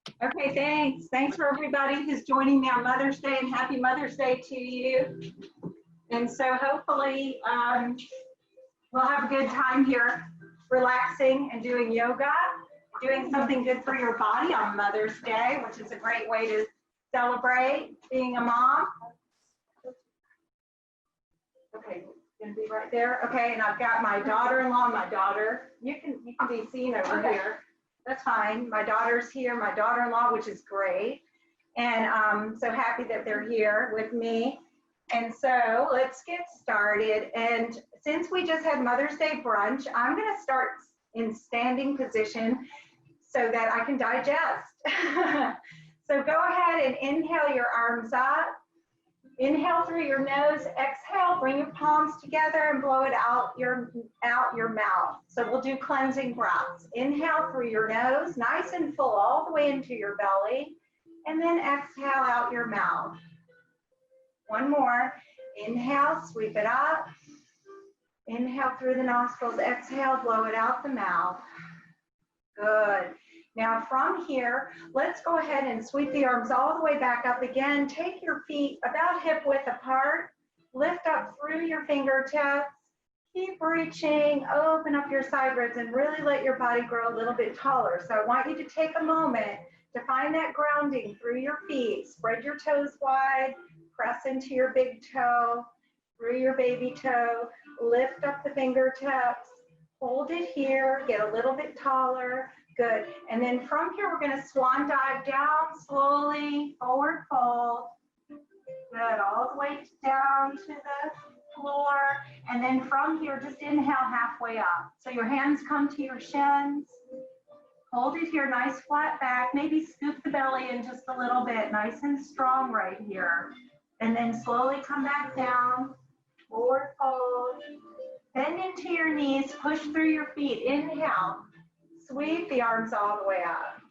Okay, thanks. Thanks for everybody who's joining me on Mother's Day, and happy Mother's Day to you. And so hopefully we'll have a good time here relaxing and doing yoga, doing something good for your body on Mother's Day, which is a great way to celebrate being a mom. Okay, gonna be right there. Okay, and I've got my daughter-in-law, my daughter. You can be seen over here. That's fine. My daughter's here, my daughter-in-law, which is great. And I'm so happy that they're here with me. And so let's get started. And since we just had Mother's Day brunch, I'm going to start in standing position so that I can digest. So go ahead and inhale your arms up. Inhale through your nose, exhale, bring your palms together and blow it out your mouth. So we'll do cleansing breaths. Inhale through your nose, nice and full all the way into your belly, and then exhale out your mouth. One more. Inhale, sweep it up. Inhale through the nostrils, exhale, blow it out the mouth. Good. Now from here, let's go ahead and sweep the arms all the way back up again. Take your feet about hip width apart. Lift up through your fingertips. Keep reaching, open up your side ribs and really let your body grow a little bit taller. So I want you to take a moment to find that grounding through your feet. Spread your toes wide, press into your big toe, through your baby toe. Lift up the fingertips. Hold it here, get a little bit taller. Good. And then from here, we're going to swan dive down slowly, forward fold. Good. All the way down to the floor. And then from here, just inhale halfway up. So your hands come to your shins. Hold it here, nice flat back. Maybe scoop the belly in just a little bit, nice and strong right here. And then slowly come back down, forward fold. Bend into your knees, push through your feet. Inhale. Sweep the arms all the way up.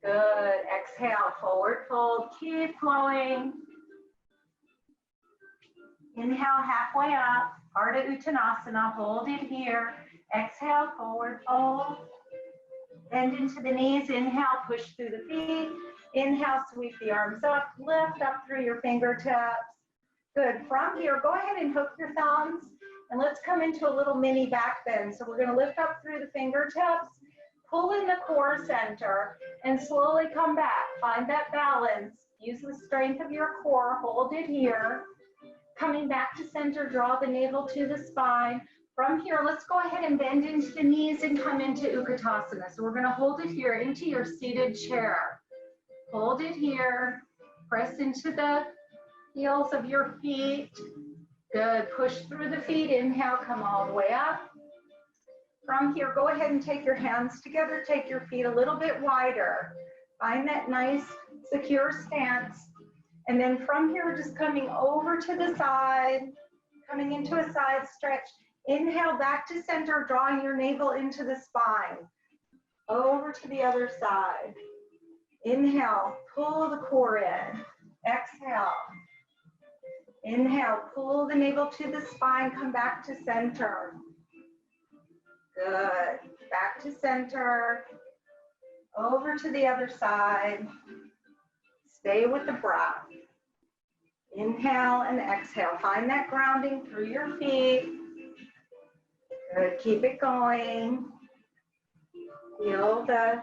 Good. Exhale, forward fold. Keep flowing. Inhale, halfway up. Ardha Uttanasana. Hold it here. Exhale, forward fold. Bend into the knees. Inhale, push through the feet. Inhale, sweep the arms up. Lift up through your fingertips. Good. From here, go ahead and hook your thumbs. And let's come into a little mini back bend. So we're going to lift up through the fingertips, pull in the core center, and slowly come back. Find that balance. Use the strength of your core. Hold it here. Coming back to center, draw the navel to the spine. From here, let's go ahead and bend into the knees and come into Utkatasana. So we're going to hold it here into your seated chair. Hold it here. Press into the heels of your feet. Good. Push through the feet. Inhale, come all the way up. From here, go ahead and take your hands together. Take your feet a little bit wider. Find that nice, secure stance. And then from here, we're just coming over to the side, coming into a side stretch. Inhale, back to center, drawing your navel into the spine. Over to the other side. Inhale, pull the core in. Exhale. Inhale, pull the navel to the spine, come back to center. Good. Back to center. Over to the other side. Stay with the breath. Inhale and exhale. Find that grounding through your feet. Good. Keep it going. Feel the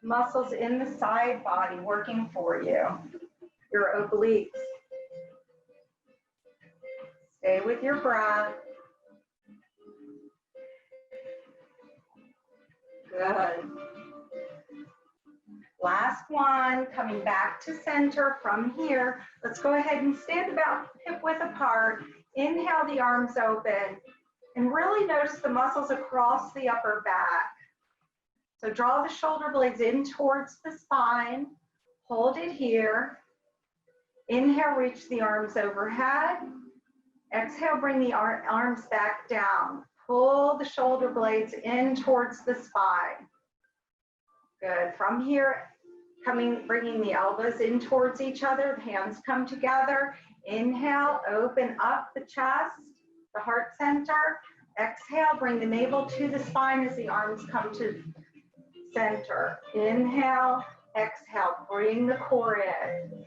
muscles in the side body working for you. Your obliques. Stay with your breath. Good. Last one, coming back to center from here. Let's go ahead and stand about hip width apart. Inhale, the arms open. And really notice the muscles across the upper back. So draw the shoulder blades in towards the spine. Hold it here. Inhale, reach the arms overhead. Exhale, bring the arms back down. Pull the shoulder blades in towards the spine. Good. From here, bringing the elbows in towards each other. The hands come together. Inhale, open up the chest, the heart center. Exhale, bring the navel to the spine as the arms come to center. Inhale, exhale, bring the core in.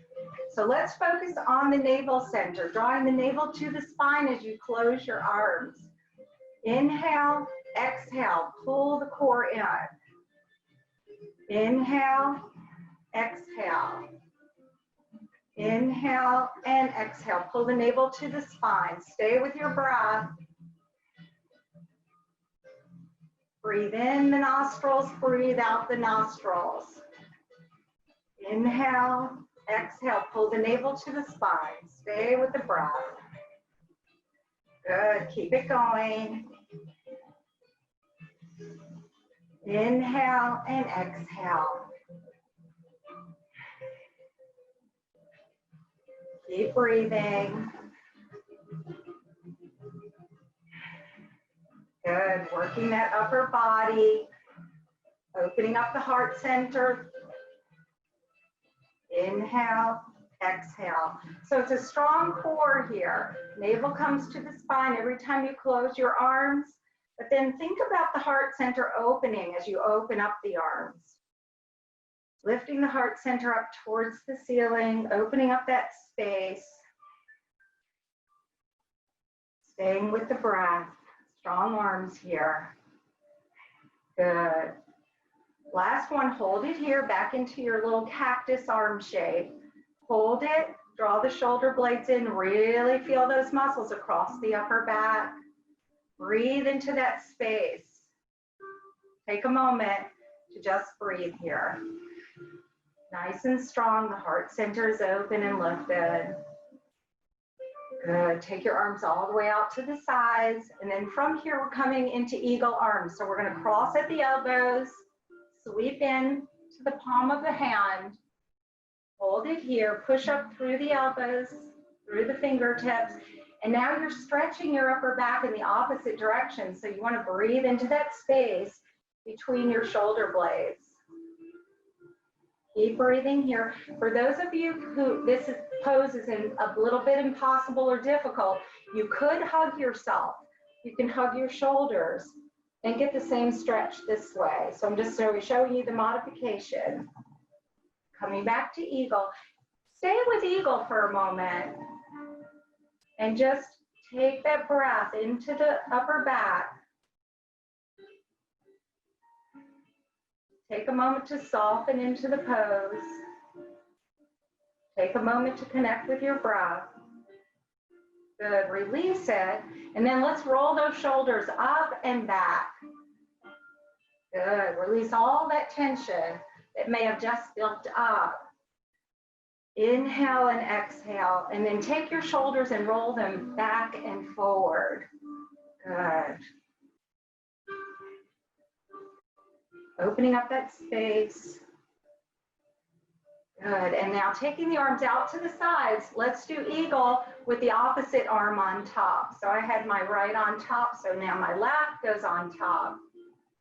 So let's focus on the navel center, drawing the navel to the spine as you close your arms. Inhale, exhale, pull the core in. Inhale, exhale. Inhale and exhale. Pull the navel to the spine. Stay with your breath. Breathe in the nostrils, breathe out the nostrils. Inhale, exhale, pull the navel to the spine. Stay with the breath. Good, keep it going. Inhale and exhale. Keep breathing. Good, working that upper body, opening up the heart center. Inhale, exhale. So it's a strong core here. Navel comes to the spine every time you close your arms, but then think about the heart center opening as you open up the arms. Lifting the heart center up towards the ceiling, opening up that space. Staying with the breath. Strong arms here. Good. Last one, hold it here back into your little cactus arm shape. Hold it, draw the shoulder blades in, really feel those muscles across the upper back. Breathe into that space. Take a moment to just breathe here. Nice and strong, the heart center is open and lifted. Good, take your arms all the way out to the sides, and then from here we're coming into eagle arms. So we're gonna cross at the elbows, sweep in to the palm of the hand, hold it here, push up through the elbows, through the fingertips, and now you're stretching your upper back in the opposite direction. So you wanna breathe into that space between your shoulder blades. Keep breathing here. For those of you who this pose is a little bit impossible or difficult, you could hug yourself. You can hug your shoulders and get the same stretch this way. So I'm just showing you the modification. Coming back to eagle. Stay with eagle for a moment and just take that breath into the upper back. Take a moment to soften into the pose. Take a moment to connect with your breath. Good, release it. And then let's roll those shoulders up and back. Good, release all that tension that may have just built up. Inhale and exhale, and then take your shoulders and roll them back and forward. Good. Opening up that space. Good, and now taking the arms out to the sides, let's do eagle with the opposite arm on top. So I had my right on top, so now my left goes on top.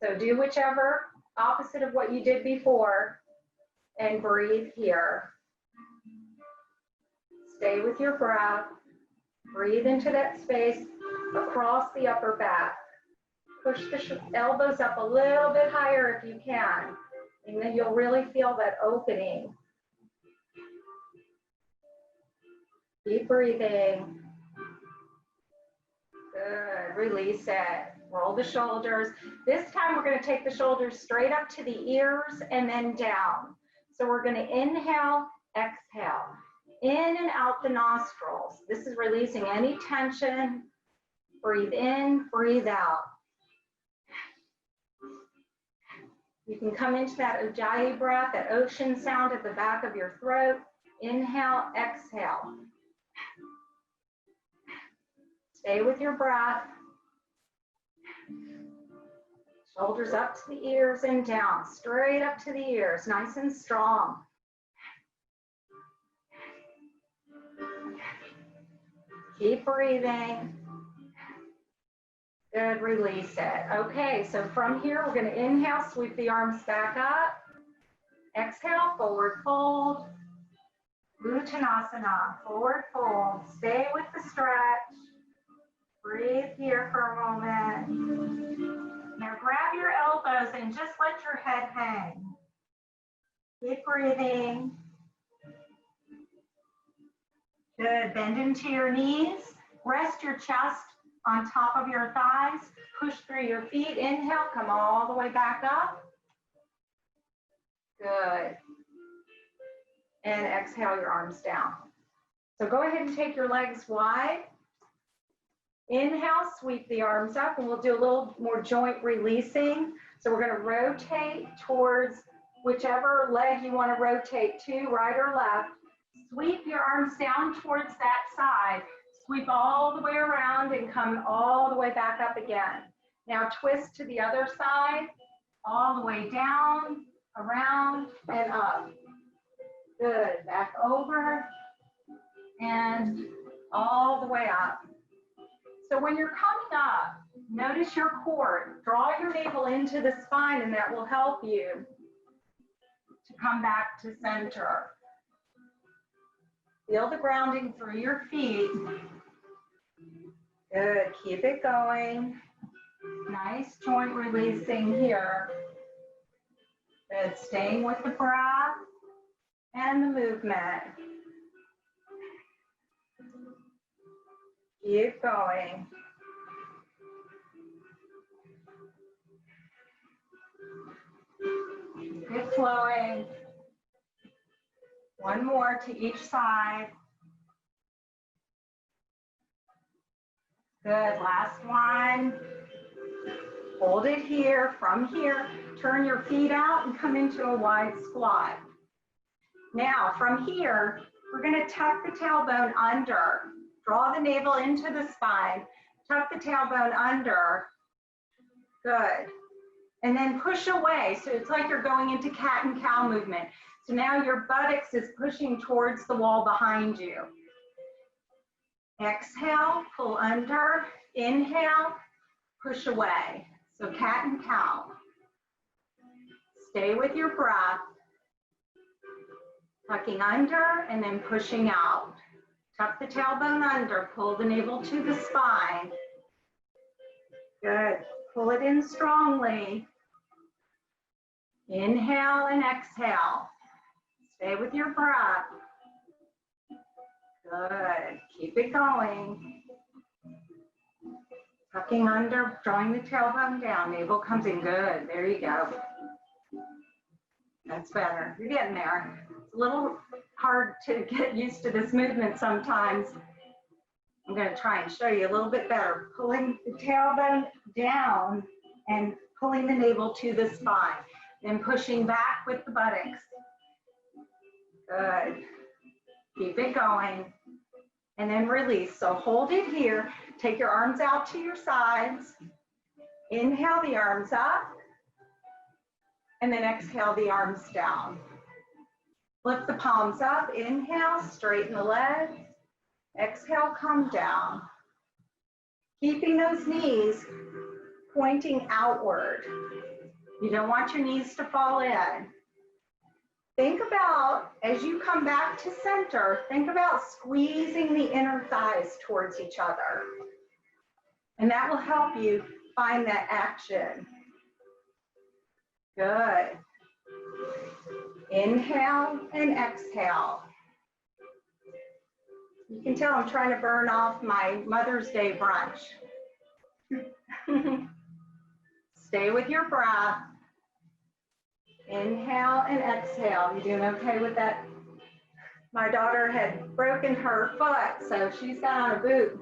So do whichever, opposite of what you did before, and breathe here. Stay with your breath. Breathe into that space across the upper back. Push the elbows up a little bit higher if you can, and then you'll really feel that opening. Keep breathing. Good, release it. Roll the shoulders. This time we're gonna take the shoulders straight up to the ears and then down. So we're gonna inhale, exhale. In and out the nostrils. This is releasing any tension. Breathe in, breathe out. You can come into that Ujjayi breath, that ocean sound at the back of your throat. Inhale, exhale. Stay with your breath. Shoulders up to the ears and down, straight up to the ears, nice and strong. Keep breathing. Good, release it. Okay, so from here, we're gonna inhale, sweep the arms back up. Exhale, forward fold. Uttanasana, forward fold. Stay with the stretch. Breathe here for a moment. Now grab your elbows toes and just let your head hang. Keep breathing. Good, bend into your knees. Rest your chest on top of your thighs. Push through your feet. Inhale, come all the way back up. Good. And exhale your arms down. So go ahead and take your legs wide. Inhale, sweep the arms up, and we'll do a little more joint releasing. So we're going to rotate towards whichever leg you want to rotate to, right or left. Sweep your arms down towards that side. Sweep all the way around and come all the way back up again. Now twist to the other side, all the way down, around, and up. Good, back over, and all the way up. So when you're coming up, notice your core. Draw your navel into the spine, and that will help you to come back to center. Feel the grounding through your feet. Good, keep it going. Nice joint releasing here. Good, staying with the breath and the movement. Keep going. Keep it flowing. One more to each side. Good, last one. Hold it here, from here. Turn your feet out and come into a wide squat. Now, from here, we're going to tuck the tailbone under. Draw the navel into the spine. Tuck the tailbone under. Good. And then push away. So it's like you're going into cat and cow movement. So now your buttocks is pushing towards the wall behind you. Exhale, pull under. Inhale, push away. So cat and cow. Stay with your breath. Tucking under and then pushing out. Tuck the tailbone under, pull the navel to the spine. Good, pull it in strongly. Inhale and exhale. Stay with your breath. Good, keep it going. Tucking under, drawing the tailbone down, navel comes in, good, there you go. That's better, you're getting there. It's a little hard to get used to this movement sometimes. I'm going to try and show you a little bit better. Pulling the tailbone down and pulling the navel to the spine. Then pushing back with the buttocks. Good. Keep it going. And then release. So hold it here. Take your arms out to your sides. Inhale the arms up. And then exhale the arms down. Lift the palms up, inhale, straighten the legs. Exhale, come down. Keeping those knees pointing outward. You don't want your knees to fall in. Think about, as you come back to center, think about squeezing the inner thighs towards each other. And that will help you find that action. Good. Inhale and exhale. You can tell I'm trying to burn off my Mother's Day brunch. Stay with your breath. Inhale and exhale. You doing okay with that? My daughter had broken her foot, so she's got on a boot.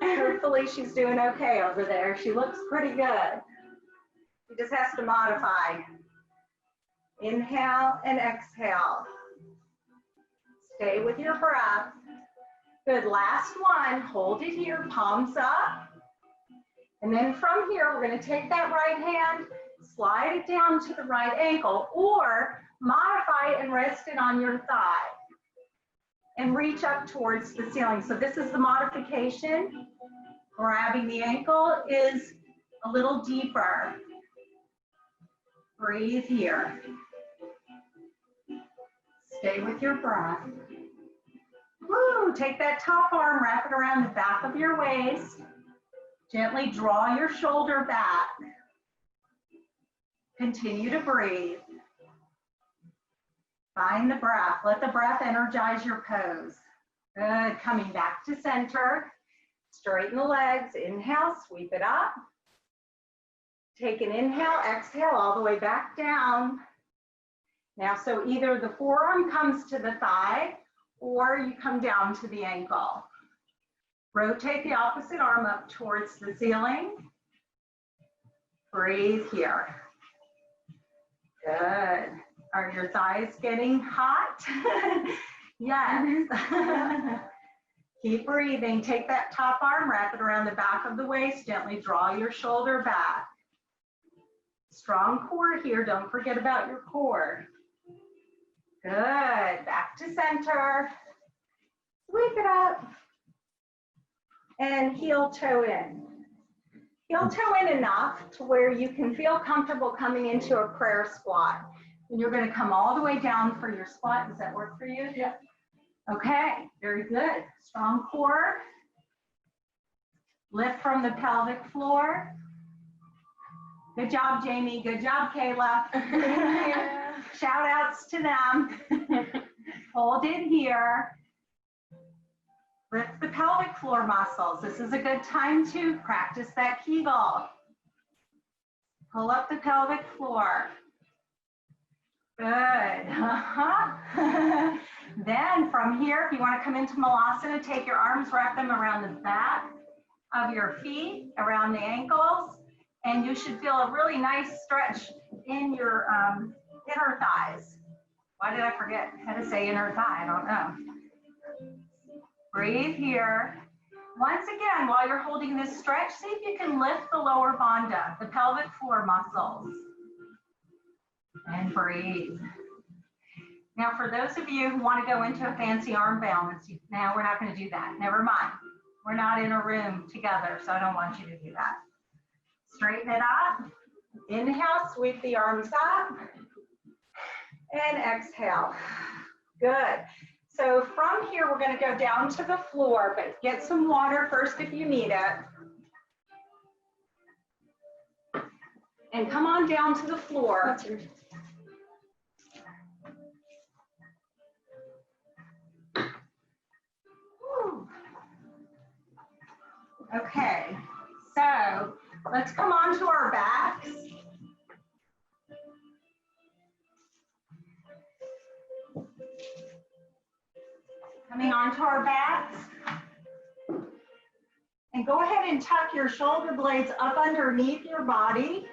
Hopefully she's doing okay over there. She looks pretty good. She just has to modify. Inhale and exhale. Stay with your breath. Good, last one. Hold it here, palms up. And then from here, we're going to take that right hand, slide it down to the right ankle, or modify it and rest it on your thigh. And reach up towards the ceiling. So this is the modification. Grabbing the ankle is a little deeper. Breathe here. Stay with your breath. Woo, take that top arm, wrap it around the back of your waist. Gently draw your shoulder back. Continue to breathe. Find the breath. Let the breath energize your pose. Good. Coming back to center. Straighten the legs. Inhale, sweep it up. Take an inhale, exhale all the way back down. Now, so either the forearm comes to the thigh or you come down to the ankle. Rotate the opposite arm up towards the ceiling. Breathe here. Good. Are your thighs getting hot? Yes. Keep breathing. Take that top arm, wrap it around the back of the waist. Gently draw your shoulder back. Strong core here. Don't forget about your core. Good. Back to center. Sweep it up. And heel toe in. Heel toe in enough to where you can feel comfortable coming into a prayer squat. And you're going to come all the way down for your squat. Does that work for you? Yeah. Okay, very good. Strong core. Lift from the pelvic floor. Good job, Jamie. Good job, Kayla. Shout outs to them. Hold it here. Lift the pelvic floor muscles. This is a good time to practice that Kegel. Pull up the pelvic floor. Good. Then from here, if you want to come into Malasana, take your arms, wrap them around the back of your feet, around the ankles, and you should feel a really nice stretch in your inner thighs. Why did I forget how to say inner thigh? I don't know. Breathe here. Once again, while you're holding this stretch, see if you can lift the lower bandha, the pelvic floor muscles. And breathe. Now, for those of you who want to go into a fancy arm balance, now we're not going to do that. Never mind. We're not in a room together, so I don't want you to do that. Straighten it up. Inhale, sweep the arms up. And exhale. Good. So from here, we're going to go down to the floor, but get some water first if you need it. And come on down to the floor. Okay, so let's come on to our backs. Coming onto our backs. And go ahead and tuck your shoulder blades up underneath your body.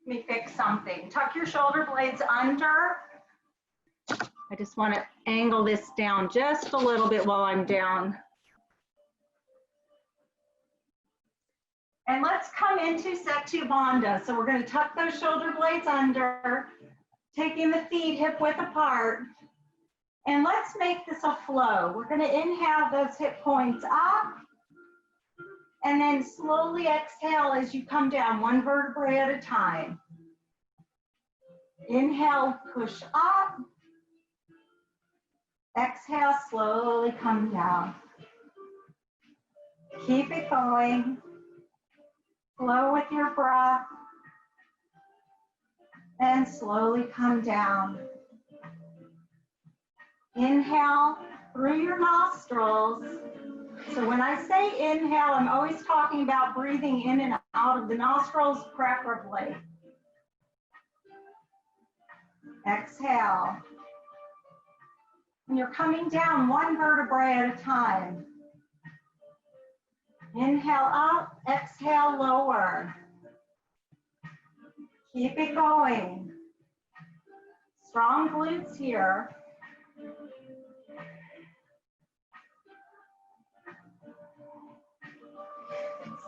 Let me fix something. Tuck your shoulder blades under. I just want to angle this down just a little bit while I'm down. And let's come into Setu Bandha. So we're going to tuck those shoulder blades under, taking the feet hip width apart. And let's make this a flow. We're going to inhale those hip points up. And then slowly exhale as you come down, one vertebrae at a time. Inhale, push up. Exhale, slowly come down. Keep it going. Flow with your breath. And slowly come down. Inhale through your nostrils. So when I say inhale, I'm always talking about breathing in and out of the nostrils, preferably. Exhale. And you're coming down one vertebrae at a time. Inhale up, exhale lower. Keep it going. Strong glutes here.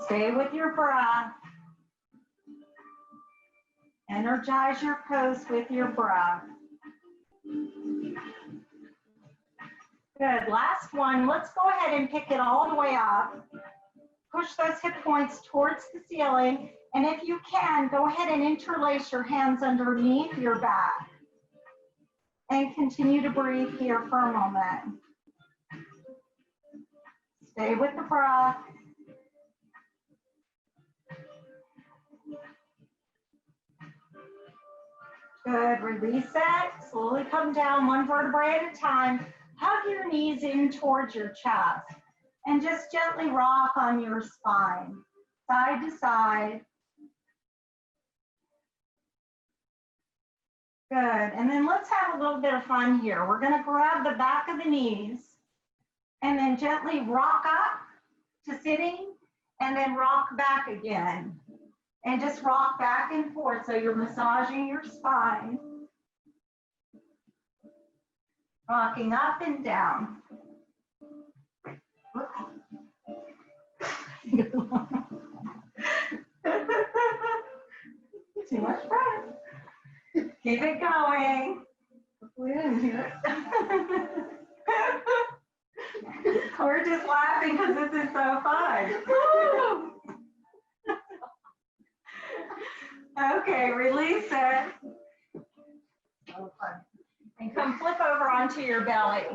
Stay with your breath. Energize your pose with your breath. Good, last one. Let's go ahead and pick it all the way up. Push those hip points towards the ceiling. And if you can, go ahead and interlace your hands underneath your back. And continue to breathe here for a moment. Stay with the breath. Good, release it. Slowly come down one vertebrae at a time. Hug your knees in towards your chest and just gently rock on your spine, side to side. Good, and then let's have a little bit of fun here. We're gonna grab the back of the knees and then gently rock up to sitting and then rock back again. And just rock back and forth so you're massaging your spine. Rocking up and down. Too much breath. Keep it going. We didn't hear it. We're just laughing because this is so fun. Okay, release it. So fun. And come flip over onto your belly.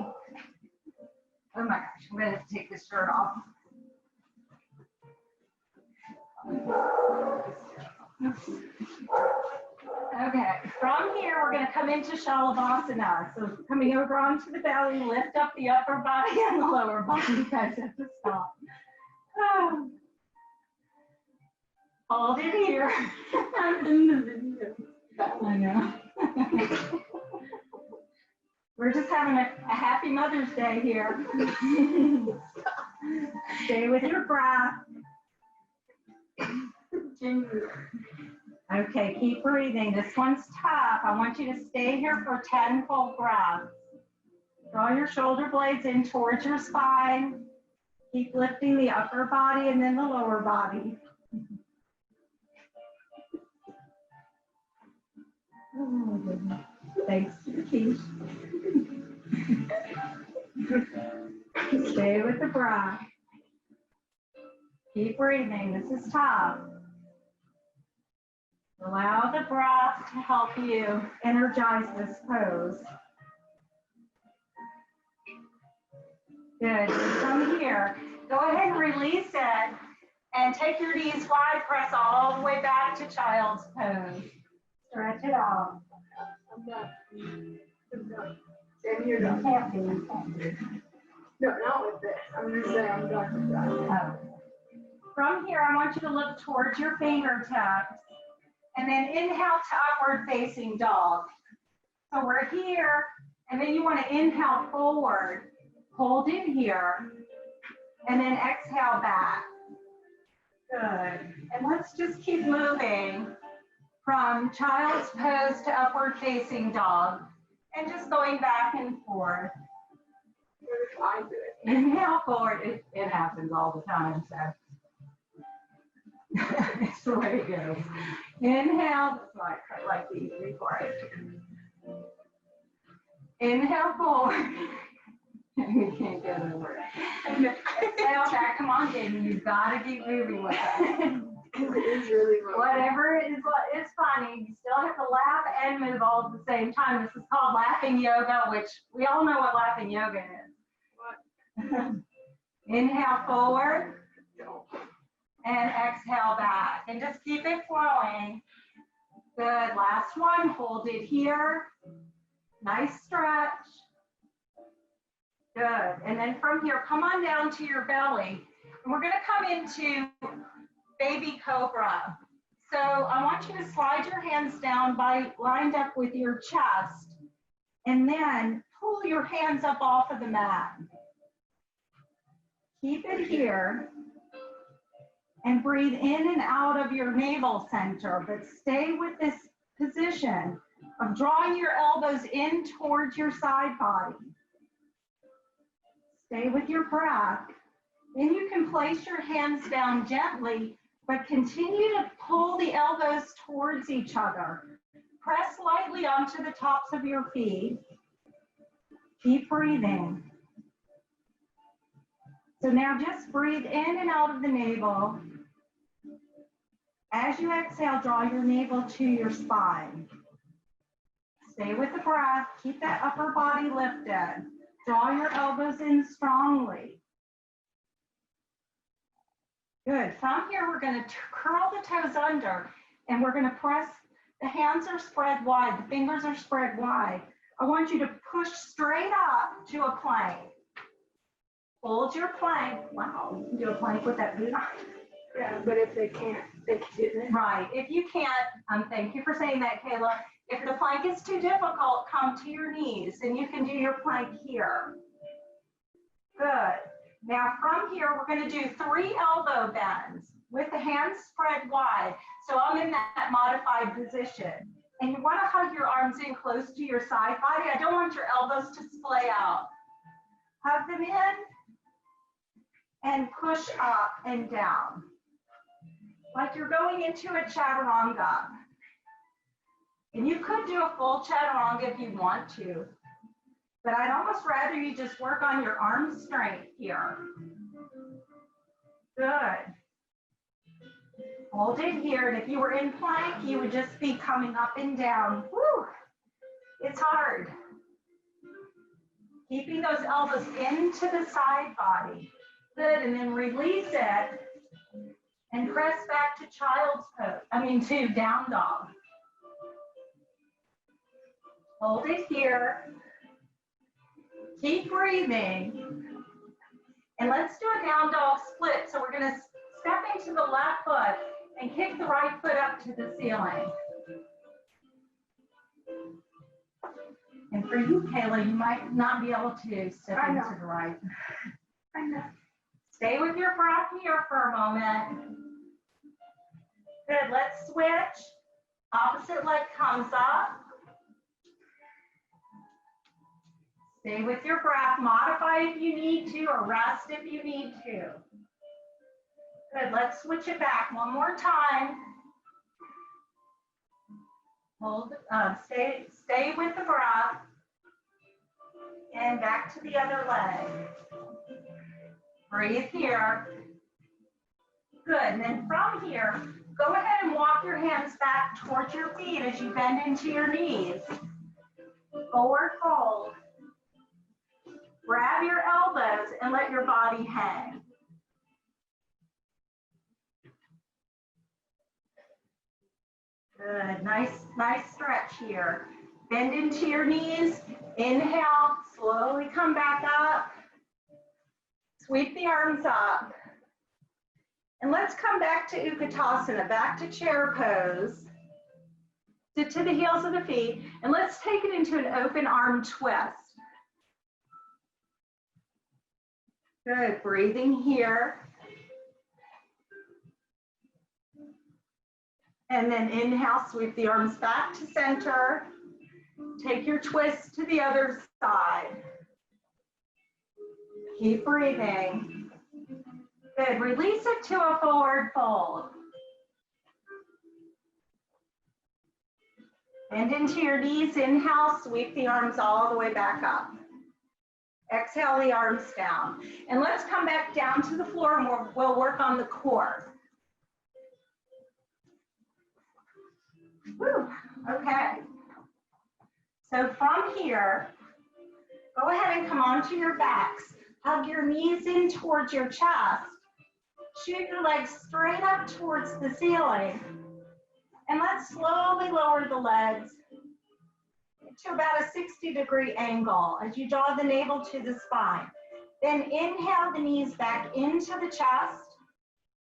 Oh my gosh, I'm going to have to take this shirt off. Okay, from here we're going to come into Shavasana. So coming over onto the belly, lift up the upper body and the lower body. You guys have to stop. Oh. Hold it here. I'm in the video. I know. We're just having a happy Mother's Day here. Stay with your breath. Okay, keep breathing. This one's tough. I want you to stay here for 10 full breaths. Draw your shoulder blades in towards your spine. Keep lifting the upper body and then the lower body. Oh my goodness. Thanks, Keith. Stay with the breath. Keep breathing. This is tough. Allow the breath to help you energize this pose. Good. From here, go ahead and release it and take your knees wide, press all the way back to child's pose. Stretch it out. I'm done. I'm done. Sam, you're done. Can't be. No, not with this. I'm going to say I'm done with that. Oh. From here, I want you to look towards your fingertips and then inhale to upward facing dog. So we're here, and then you want to inhale forward, hold it here, and then exhale back. Good. And let's just keep moving from child's pose to upward facing dog, and just going back and forth. I do it. Inhale forward. It happens all the time, so it's the way it goes. Inhale, that's why I like these before I do. Inhale forward. We can't get over it. Exhale back. Come on, Jamie. You've got to keep moving with it. It is really wrong. Whatever it is, it's funny. You still have to laugh and move all at the same time. This is called laughing yoga, which we all know what laughing yoga is. What? Inhale forward and exhale back. And just keep it flowing. Good. Last one. Hold it here. Nice stretch. Good. And then from here, come on down to your belly. And we're going to come into baby cobra. So I want you to slide your hands down lined up with your chest, and then pull your hands up off of the mat. Keep it here and breathe in and out of your navel center, but stay with this position of drawing your elbows in towards your side body. Stay with your breath. Then you can place your hands down gently, but continue to pull the elbows towards each other. Press lightly onto the tops of your feet. Keep breathing. So now just breathe in and out of the navel. As you exhale, draw your navel to your spine. Stay with the breath. Keep that upper body lifted. Draw your elbows in strongly. Good. From here, we're going to curl the toes under, and we're going to press The hands are spread wide, the fingers are spread wide. I want you to push straight up to a plank. Hold your plank. Wow, you can do a plank with that boot on. Yeah, but if they can't, they can do it. Right, if you can't, thank you for saying that, Kayla. If the plank is too difficult, come to your knees and you can do your plank here. Good. Now from here, we're going to do 3 elbow bends with the hands spread wide. So I'm in that modified position. And you want to hug your arms in close to your side body. I don't want your elbows to splay out. Hug them in and push up and down. Like you're going into a chaturanga. And you could do a full chaturanga if you want to. But I'd almost rather you just work on your arm strength here. Good. Hold it here, and if you were in plank, you would just be coming up and down. Woo! It's hard. Keeping those elbows into the side body. Good, and then release it and press back to child's pose, to down dog. Hold it here. Keep breathing. And let's do a down dog split. So we're going to step into the left foot and kick the right foot up to the ceiling. And for you, Kayla, you might not be able to step into the right. I know. Stay with your breath here for a moment. Good, let's switch. Opposite leg comes up. Stay with your breath. Modify if you need to, or rest if you need to. Good, let's switch it back one more time. Hold, stay with the breath. And back to the other leg. Breathe here. Good, and then from here, go ahead and walk your hands back towards your feet as you bend into your knees. Forward fold. Grab your elbows and let your body hang. Good, nice stretch here. Bend into your knees, inhale, slowly come back up. Sweep the arms up. And let's come back to Utkatasana, back to chair pose. To the heels of the feet, and let's take it into an open arm twist. Good, breathing here. And then inhale, sweep the arms back to center. Take your twist to the other side. Keep breathing. Good, release it to a forward fold. Bend into your knees, inhale, sweep the arms all the way back up. Exhale the arms down. And let's come back down to the floor and we'll work on the core. Whew. Okay. So from here, go ahead and come onto your backs. Hug your knees in towards your chest. Shoot your legs straight up towards the ceiling. And let's slowly lower the legs to about a 60-degree angle as you draw the navel to the spine. Then inhale the knees back into the chest.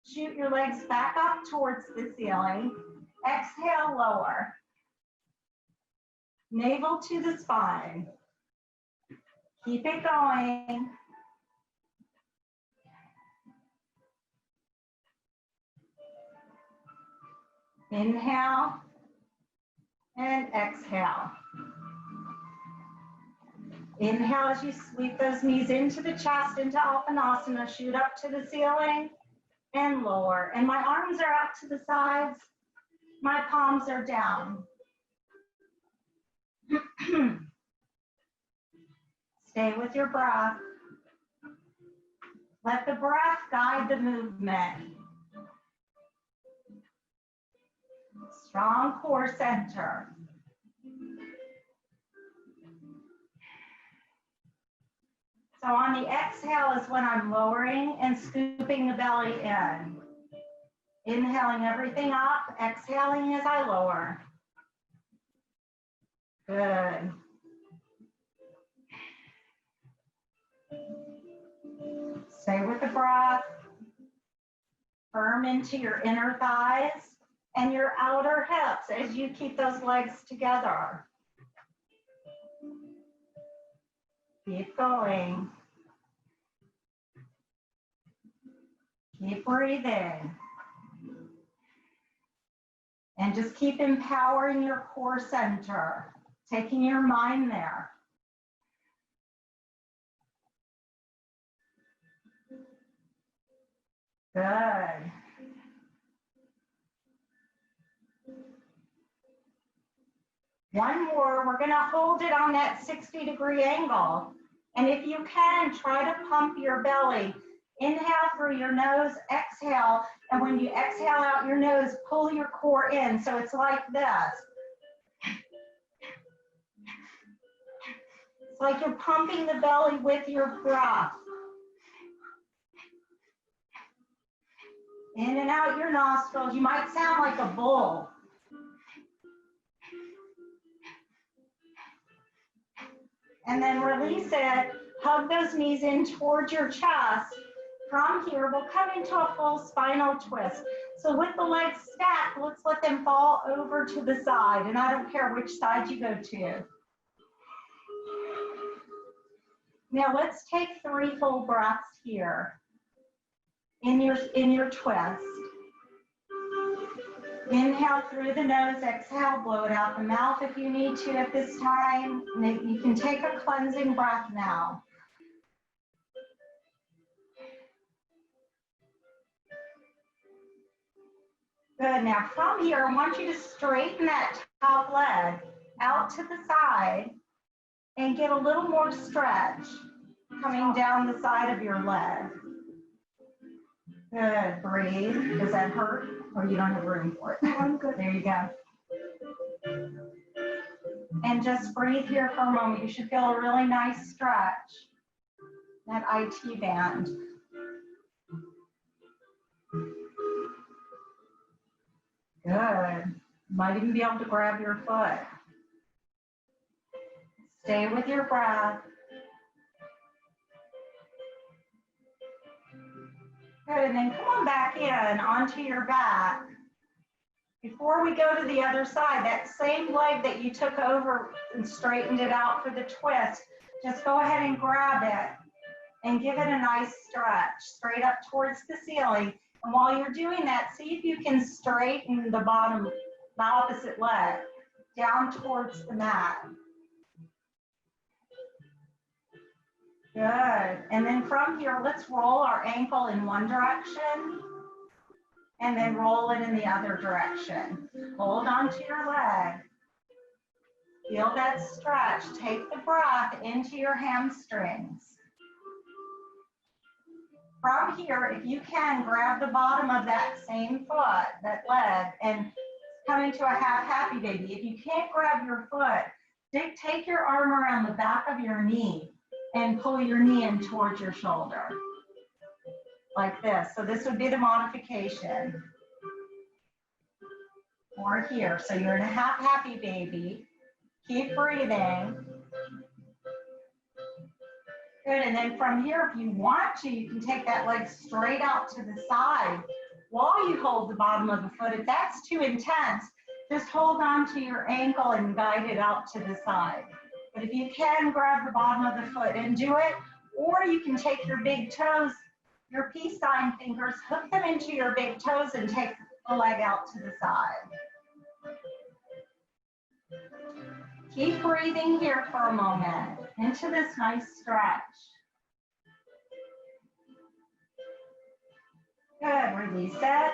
Shoot your legs back up towards the ceiling. Exhale, lower. Navel to the spine. Keep it going. Inhale and exhale. Inhale as you sweep those knees into the chest, into Alpanasana, shoot up to the ceiling and lower. And my arms are out to the sides, my palms are down. Stay with your breath. Let the breath guide the movement. Strong core center. So on the exhale is when I'm lowering and scooping the belly in. Inhaling everything up, exhaling as I lower. Good. Stay with the breath. Firm into your inner thighs and your outer hips as you keep those legs together. Keep going. Keep breathing. And just keep empowering your core center, taking your mind there. Good. One more, we're gonna hold it on that 60-degree angle. And if you can, try to pump your belly. Inhale through your nose, exhale. And when you exhale out your nose, pull your core in. So it's like this. It's like you're pumping the belly with your breath. In and out your nostrils. You might sound like a bull. And then release it. Hug those knees in towards your chest. From here, we'll come into a full spinal twist. So with the legs stacked, let's let them fall over to the side. And I don't care which side you go to. Now let's take 3 full breaths here in your twist. Inhale through the nose, exhale, blow it out the mouth if you need to at this time. You can take a cleansing breath now. Good, now from here, I want you to straighten that top leg out to the side and get a little more stretch coming down the side of your leg. Good, breathe. Does that hurt? Or you don't have room for it? No, I'm good. There you go. And just breathe here for a moment. You should feel a really nice stretch. That IT band. Good. Might even be able to grab your foot. Stay with your breath. Good, and then come on back in onto your back. Before we go to the other side, that same leg that you took over and straightened it out for the twist, just go ahead and grab it and give it a nice stretch straight up towards the ceiling. And while you're doing that, see if you can straighten the bottom, the opposite leg down towards the mat. Good. And then from here, let's roll our ankle in one direction and then roll it in the other direction. Hold on to your leg. Feel that stretch. Take the breath into your hamstrings. From here, if you can, grab the bottom of that same foot, that leg, and come into a half happy baby. If you can't grab your foot, take your arm around the back of your knee and pull your knee in towards your shoulder, like this. So this would be the modification. Or here, so you're in a half happy baby. Keep breathing. Good, and then from here, if you want to, you can take that leg straight out to the side while you hold the bottom of the foot. If that's too intense, just hold on to your ankle and guide it out to the side. But if you can, grab the bottom of the foot and do it, or you can take your big toes, your peace sign fingers, hook them into your big toes and take the leg out to the side. Keep breathing here for a moment into this nice stretch. Good, release it.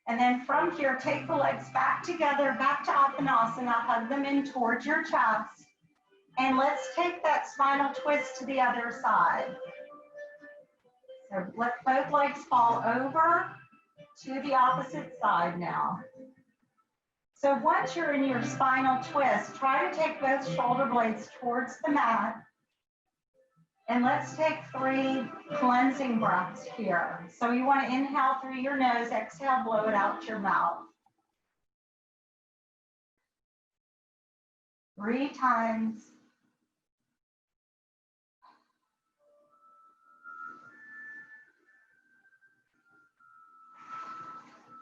And then from here, take the legs back together, back to Uttanasana, hug them in towards your chest. And let's take that spinal twist to the other side. So let both legs fall over to the opposite side now. So once you're in your spinal twist, try to take both shoulder blades towards the mat. And let's take 3 cleansing breaths here. So you want to inhale through your nose, exhale, blow it out your mouth. 3 times.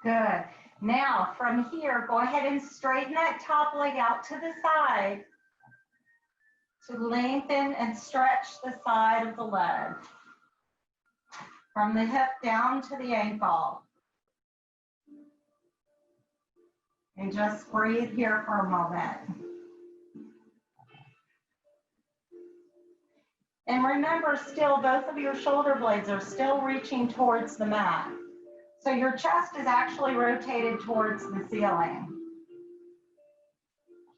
Good. Now from here, go ahead and straighten that top leg out to the side to lengthen and stretch the side of the leg. From the hip down to the ankle. And just breathe here for a moment. And remember, still, both of your shoulder blades are still reaching towards the mat. So your chest is actually rotated towards the ceiling.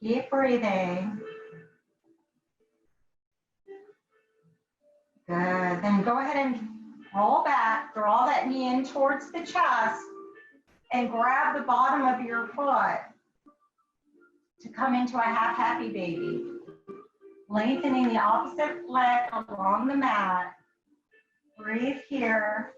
Keep breathing. Good. Then go ahead and roll back, draw that knee in towards the chest, and grab the bottom of your foot to come into a half happy baby. Lengthening the opposite leg along the mat. Breathe here.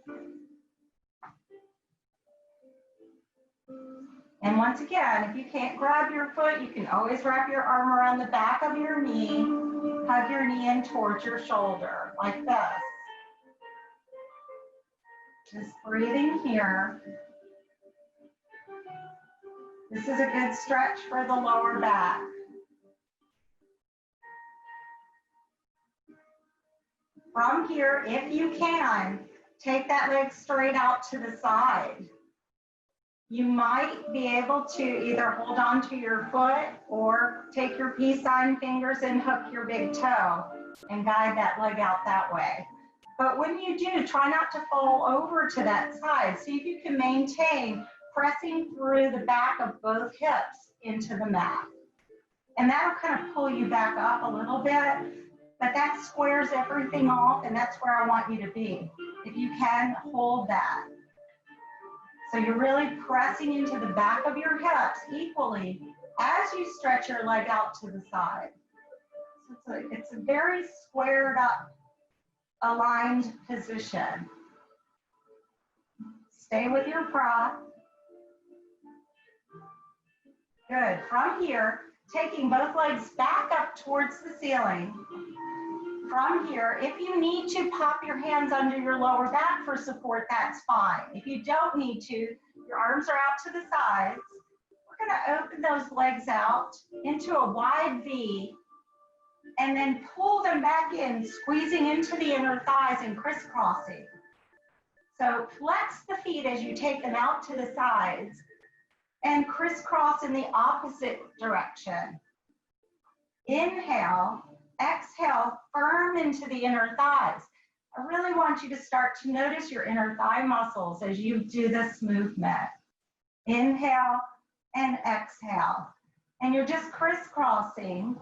And once again, if you can't grab your foot, you can always wrap your arm around the back of your knee, hug your knee in towards your shoulder, like this. Just breathing here. This is a good stretch for the lower back. From here, if you can, take that leg straight out to the side. You might be able to either hold on to your foot or take your peace sign fingers and hook your big toe and guide that leg out that way. But when you do, try not to fall over to that side. See if you can maintain pressing through the back of both hips into the mat. And that'll kind of pull you back up a little bit, but that squares everything off, and that's where I want you to be. If you can, hold that. So you're really pressing into the back of your hips equally as you stretch your leg out to the side. So it's a very squared up, aligned position. Stay with your breath. Good. From here, taking both legs back up towards the ceiling. From here, if you need to pop your hands under your lower back for support, that's fine. If you don't need to, your arms are out to the sides. We're going to open those legs out into a wide V and then pull them back in, squeezing into the inner thighs and crisscrossing. So flex the feet as you take them out to the sides and crisscross in the opposite direction. Inhale. Exhale, firm into the inner thighs. I really want you to start to notice your inner thigh muscles as you do this movement. Inhale and exhale. And you're just crisscrossing.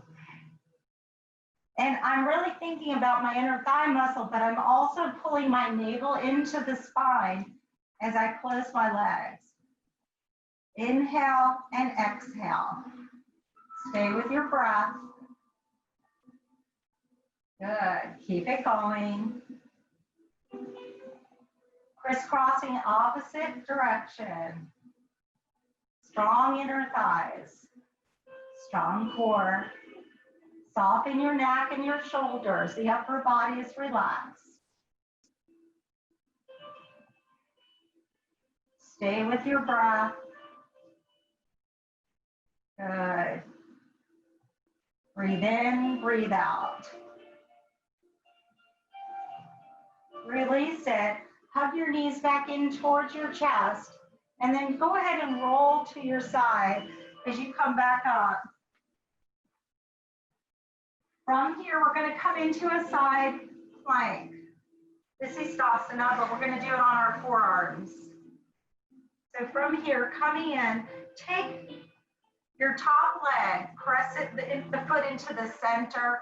And I'm really thinking about my inner thigh muscle, but I'm also pulling my navel into the spine as I close my legs. Inhale and exhale. Stay with your breath. Good. Keep it going. Crisscrossing opposite direction. Strong inner thighs. Strong core. Soften your neck and your shoulders. The upper body is relaxed. Stay with your breath. Good. Breathe in, breathe out. Release it. Hug your knees back in towards your chest. And then go ahead and roll to your side as you come back up. From here, we're going to come into a side plank. This is Shavasana, but we're going to do it on our forearms. So from here, coming in, take your top leg, press it, the foot into the center,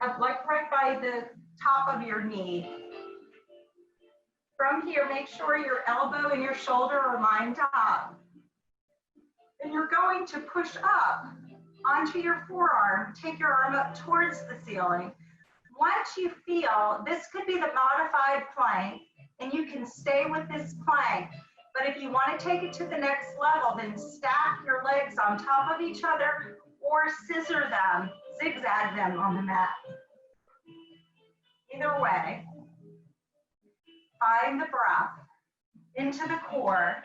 of like right by the top of your knee. From here, make sure your elbow and your shoulder are lined up. And you're going to push up onto your forearm. Take your arm up towards the ceiling. Once you feel, this could be the modified plank, and you can stay with this plank. But if you want to take it to the next level, then stack your legs on top of each other or scissor them, zigzag them on the mat. Either way, find the breath into the core.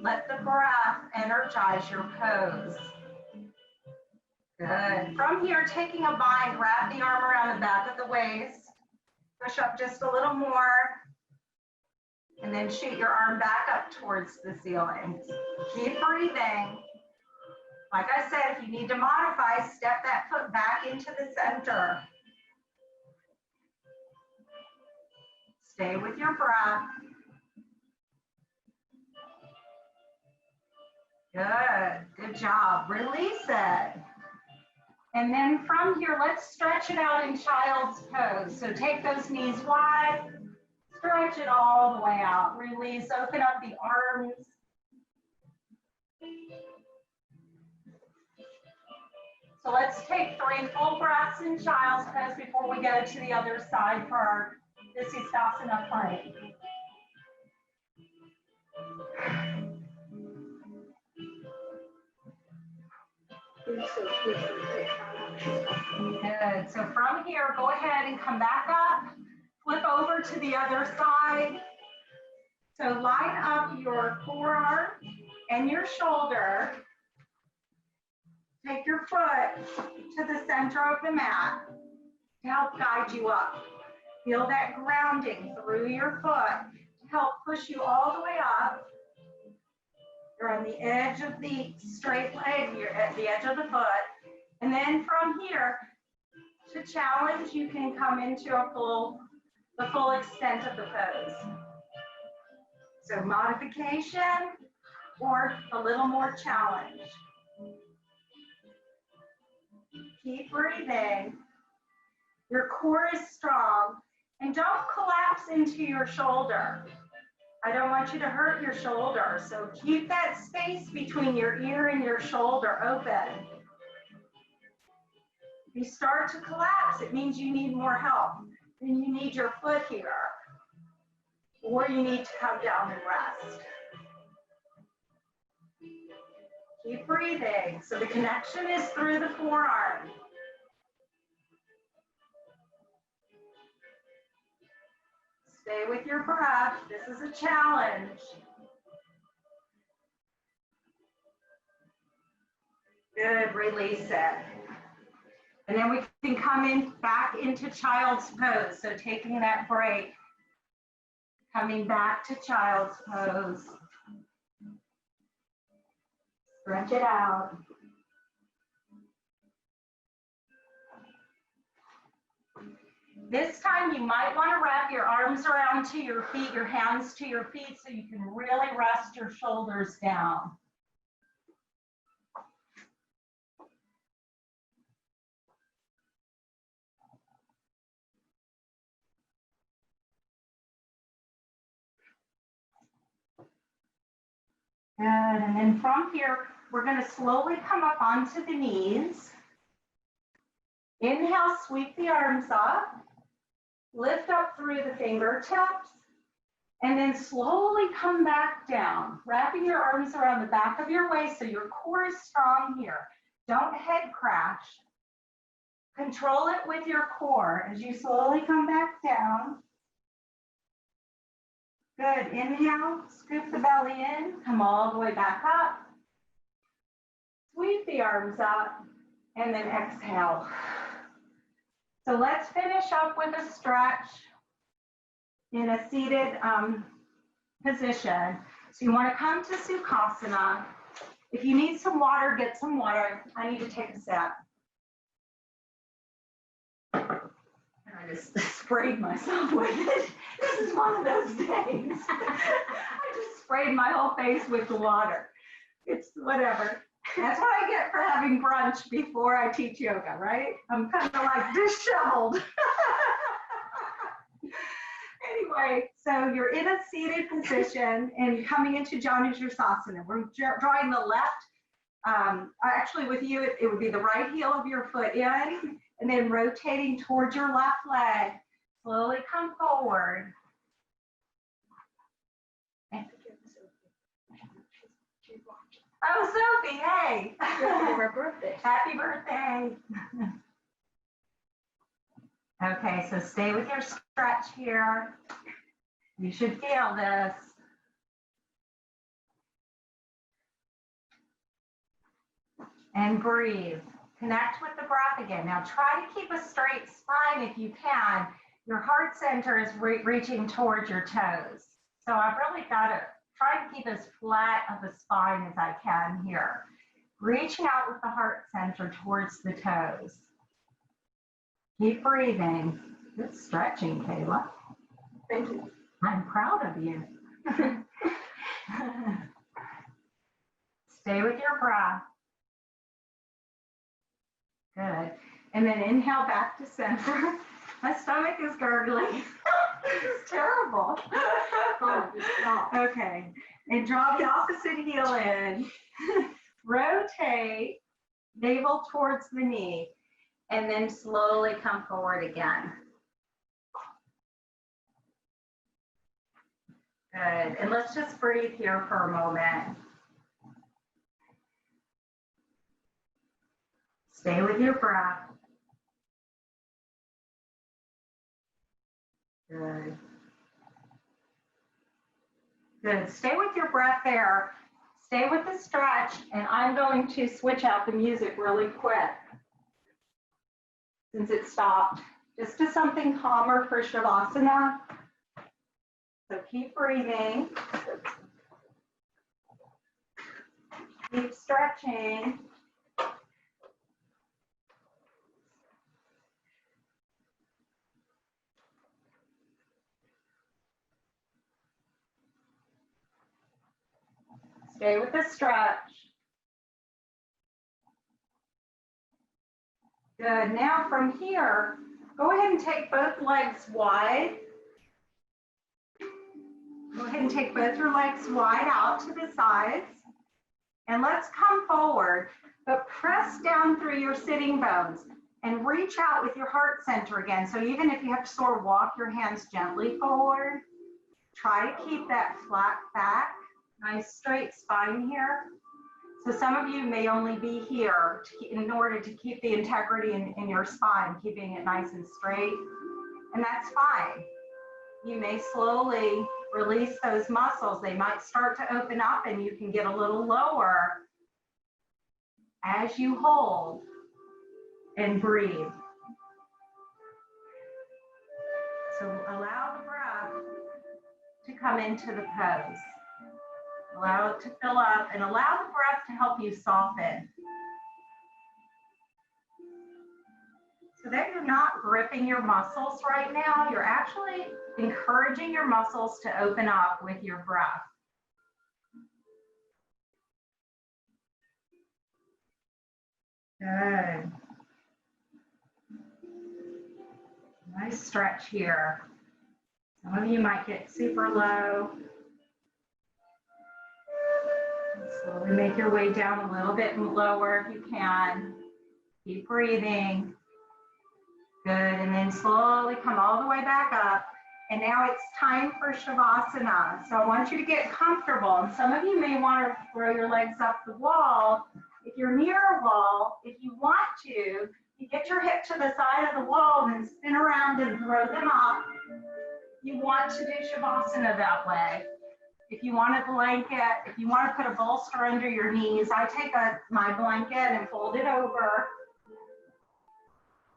Let the breath energize your pose. Good. From here, taking a bind, wrap the arm around the back of the waist. Push up just a little more. And then shoot your arm back up towards the ceiling. Keep breathing. Like I said, if you need to modify, step that foot back into the center. Stay with your breath. Good job. Release it. And then from here, let's stretch it out in child's pose. So take those knees wide, stretch it all the way out. Release, open up the arms. So let's take 3 full breaths in child's pose before we go to the other side for our Shavasana plank. Good. So from here, go ahead and come back up. Flip over to the other side. So line up your forearm and your shoulder. Take your foot to the center of the mat to help guide you up. Feel that grounding through your foot to help push you all the way up. You're on the edge of the straight leg, you're at the edge of the foot. And then from here, to challenge, you can come into the full extent of the pose. So modification or a little more challenge. Keep breathing. Your core is strong, and don't collapse into your shoulder. I don't want you to hurt your shoulder, so keep that space between your ear and your shoulder open. If you start to collapse, it means you need more help. Then you need your foot here, or you need to come down and rest. Keep breathing. So the connection is through the forearm. Stay with your breath. This is a challenge. Good, release it. And then we can come back into child's pose. So taking that break, coming back to child's pose. Stretch it out. This time you might want to wrap your arms around to your feet, your hands to your feet, so you can really rest your shoulders down. Good, and then from here, we're going to slowly come up onto the knees. Inhale, sweep the arms up. Lift up through the fingertips. And then slowly come back down, wrapping your arms around the back of your waist so your core is strong here. Don't head crash. Control it with your core as you slowly come back down. Good, inhale, scoop the belly in, come all the way back up. Sweep the arms up, and then exhale. So let's finish up with a stretch in a seated position. So you want to come to Sukhasana. If you need some water, get some water. I need to take a sip. And I just sprayed myself with it. This is one of those days. I just sprayed my whole face with the water. It's whatever. That's what I get for having brunch before I teach yoga, right? I'm kind of like disheveled. Anyway, so you're in a seated position and coming into Janusasana. We're drawing the left, actually with you, it would be the right heel of your foot in, and then rotating towards your left leg. Slowly come forward. She's watching. Oh, Sophie, hey. Happy birthday. Happy birthday. Okay, so stay with your stretch here. You should feel this. And breathe. Connect with the breath again. Now try to keep a straight spine if you can. Your heart center is reaching towards your toes. So I've really got to try to keep as flat of a spine as I can here. Reaching out with the heart center towards the toes. Keep breathing. Good stretching, Kayla. Thank you. I'm proud of you. Stay with your breath. Good. And then inhale back to center. My stomach is gurgling. This is terrible. Oh, stop. Okay. And draw the opposite heel in. Rotate, navel towards the knee. And then slowly come forward again. Good. And let's just breathe here for a moment. Stay with your breath. Good. Good. Stay with your breath there. Stay with the stretch, and I'm going to switch out the music really quick since it stopped. Just to something calmer for Shavasana. So keep breathing. Keep stretching. Stay with the stretch. Good. Now from here, go ahead and take both legs wide. Go ahead and take both your legs wide out to the sides. And let's come forward, but press down through your sitting bones and reach out with your heart center again. So even if you have to sort of walk your hands gently forward, try to keep that flat back. Nice straight spine here. So some of you may only be here in order to keep the integrity in your spine, keeping it nice and straight. And that's fine. You may slowly release those muscles. They might start to open up and you can get a little lower as you hold and breathe. So allow the breath to come into the pose. Allow it to fill up and allow the breath to help you soften. So that you're not gripping your muscles right now, you're actually encouraging your muscles to open up with your breath. Good. Nice stretch here. Some of you might get super low. Slowly make your way down a little bit lower if you can. Keep breathing. Good, and then slowly come all the way back up. And now it's time for Shavasana. So I want you to get comfortable. And some of you may want to throw your legs up the wall. If you're near a wall, if you want to, you get your hip to the side of the wall and then spin around and throw them up. You want to do Shavasana that way. If you want a blanket, if you want to put a bolster under your knees, I take my blanket and fold it over.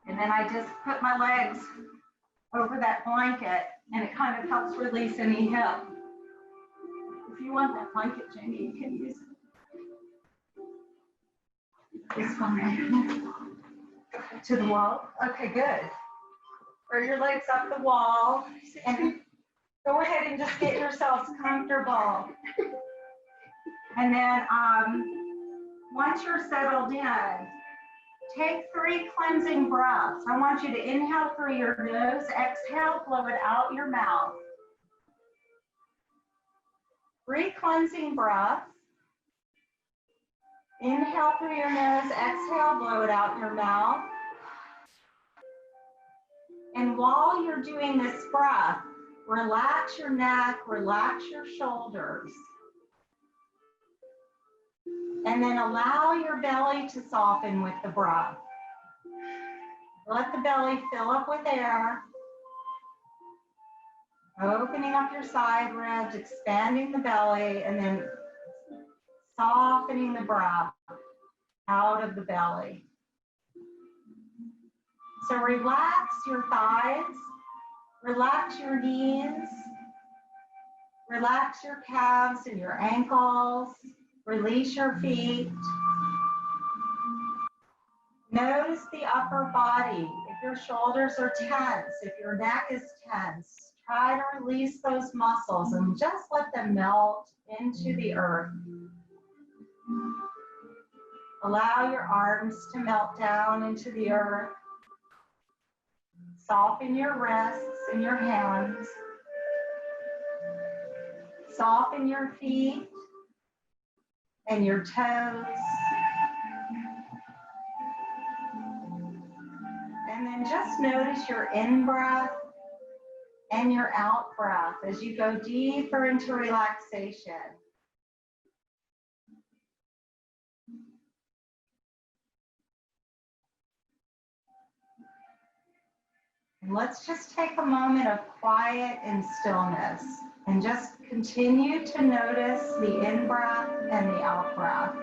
And then I just put my legs over that blanket and it kind of helps release any hip. If you want that blanket, Jamie, you can use it. This one right here. To the wall. Okay, good. Throw your legs up the wall and go ahead and just get yourselves comfortable. And then once you're settled in, take 3 cleansing breaths. I want you to inhale through your nose, exhale, blow it out your mouth. 3 cleansing breaths. Inhale through your nose, exhale, blow it out your mouth. And while you're doing this breath, relax your neck, relax your shoulders. And then allow your belly to soften with the breath. Let the belly fill up with air. Opening up your side ribs, expanding the belly, and then softening the breath out of the belly. So relax your thighs, relax your knees, relax your calves and your ankles, release your feet. Notice the upper body. If your shoulders are tense, if your neck is tense, try to release those muscles and just let them melt into the earth. Allow your arms to melt down into the earth. Soften your wrists and your hands. Soften your feet and your toes. And then just notice your in-breath and your out-breath as you go deeper into relaxation. And let's just take a moment of quiet and stillness and just continue to notice the in-breath and the out-breath.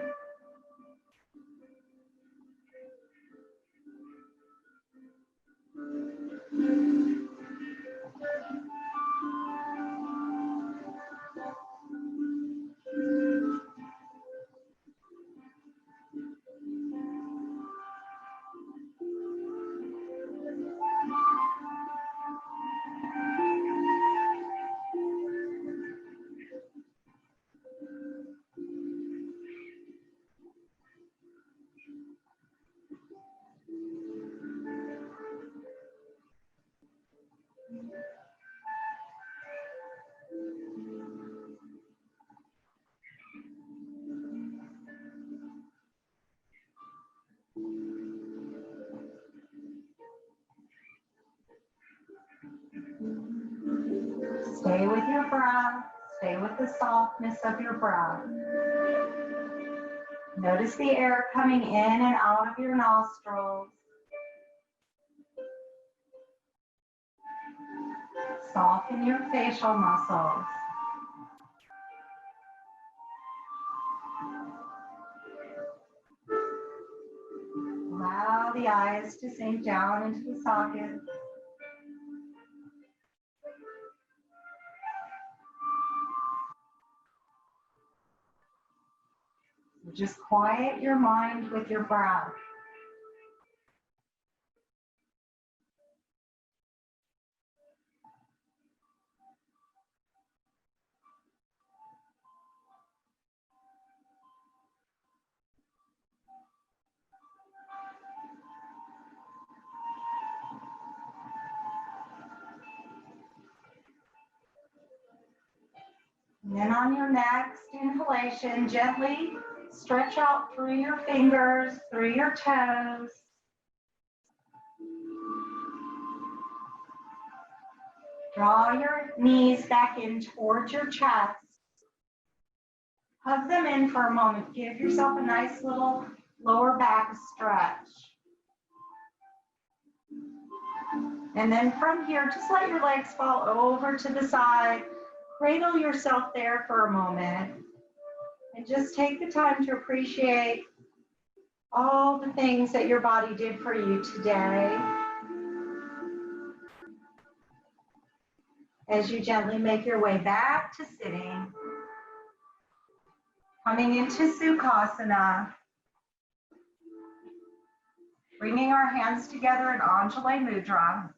Stay with your breath. Stay with the softness of your breath. Notice the air coming in and out of your nostrils. Soften your facial muscles. Allow the eyes to sink down into the socket. Just quiet your mind with your breath. And then on your next inhalation, gently stretch out through your fingers, through your toes. Draw your knees back in towards your chest. Hug them in for a moment. Give yourself a nice little lower back stretch. And then from here, just let your legs fall over to the side. Cradle yourself there for a moment. And just take the time to appreciate all the things that your body did for you today. As you gently make your way back to sitting, coming into Sukhasana, bringing our hands together in Anjali Mudra.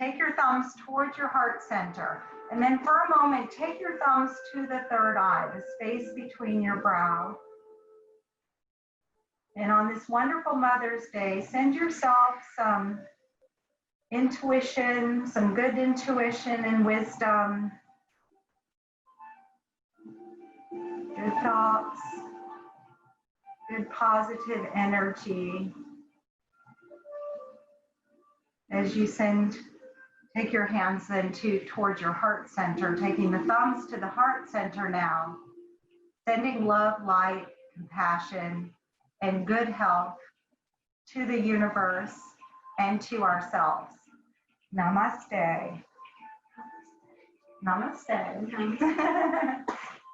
Take your thumbs towards your heart center. And then for a moment, take your thumbs to the third eye, the space between your brow. And on this wonderful Mother's Day, send yourself some intuition, some good intuition and wisdom, good thoughts, good positive energy. As you take your hands then towards your heart center, taking the thumbs to the heart center now, sending love, light, compassion, and good health to the universe and to ourselves. Namaste. Namaste.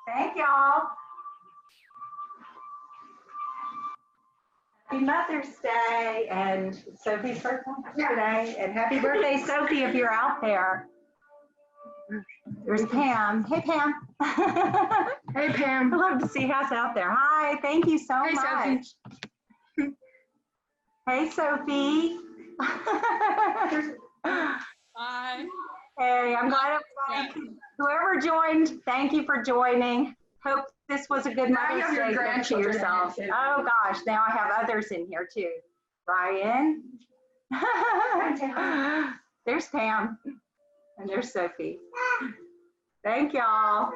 Thank y'all. Happy Mother's Day and Sophie's birthday today. And happy birthday, Sophie, if you're out there. There's Pam. Hey, Pam. Hey, Pam. I'd love to see us out there. Hi, thank you so Hey, much. Sophie. Hey, Sophie. Bye. Hey, I'm glad everybody, whoever joined, thank you for joining. Hope this was a good Now you Mother's have your Day gift to grandchildren yourself. in it, too. Oh gosh, now I have others in here too. Ryan. There's Pam. And there's Sophie. Thank y'all.